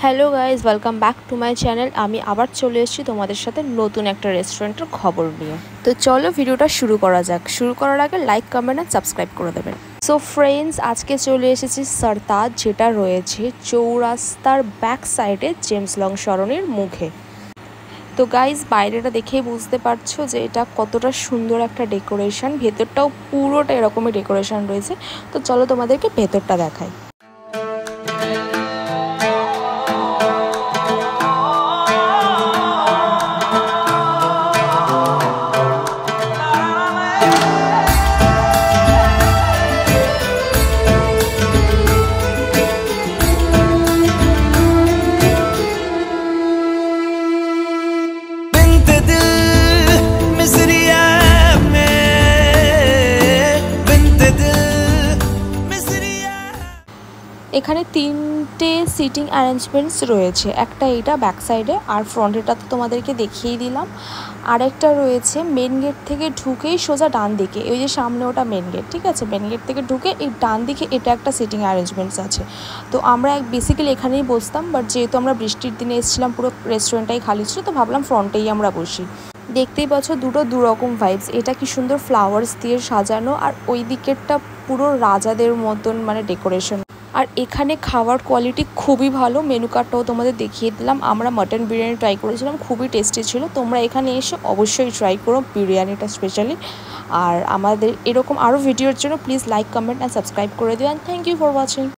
Hello guys, welcome back to my channel. আমি আবার চলে এসেছি তোমাদের সাথে নতুন একটা রেস্টুরেন্টের খবর নিয়ে। তো চলো ভিডিওটা শুরু করা যাক। শুরু করার আগে লাইক, কমেন্ট আর সাবস্ক্রাইব করে দেবেন। সো ফ্রেন্ডস, আজকে চলে এসেছি সরতাজ, যেটা রয়েছে চৌরাস্তার ব্যাক সাইডে জেমস লং সরণির মুখে। তো গাইজ, বাইরেটা দেখেই বুঝতে পারছো যে এটা কতটা সুন্দর একটা ডেকোরেশন। ভেতরটাও পুরোটা এরকমই ডেকোরেশন রয়েছে। তো চলো তোমাদেরকে ভেতরটা দেখাই। এখানে তিনটে সিটিং অ্যারেঞ্জমেন্টস রয়েছে। একটা এইটা ব্যাক সাইডে, আর ফ্রন্টেটা তো তোমাদেরকে দেখিয়ে দিলাম। আরেকটা রয়েছে মেন গেট থেকে ঢুকেই সোজা ডান দিকে, ওই যে সামনে ওটা মেন গেট, ঠিক আছে। মেন গেট থেকে ঢুকে এই ডান দিকে এটা একটা সিটিং অ্যারেঞ্জমেন্টস আছে। তো আমরা বেসিক্যালি এখানেই বসতাম, বাট যেহেতু আমরা বৃষ্টির দিনে এসেছিলাম, পুরো রেস্টুরেন্টটাই খালি ছিল, তো ভাবলাম ফ্রন্টেই আমরা বসি। দেখতেই পাচ্ছ দু রকম ভাইবস। এটা কি সুন্দর ফ্লাওয়ার্স দিয়ে সাজানো, আর ওই দিকেরটা পুরো রাজাদের মতন মানে ডেকোরেশন। আর এখানে খাওয়ার কোয়ালিটি খুবই ভালো। মেনু কার্ডটাও তোমাদের দেখিয়ে দিলাম। আমরা মাটন বিরিয়ানি ট্রাই করেছিলাম, খুবই টেস্টি ছিল। তোমরা এখানে এসে অবশ্যই ট্রাই করো বিরিয়ানিটা স্পেশালি। আর আমাদের এরকম আরও ভিডিওর জন্য please like, comment and subscribe করে দিও। And thank you for watching.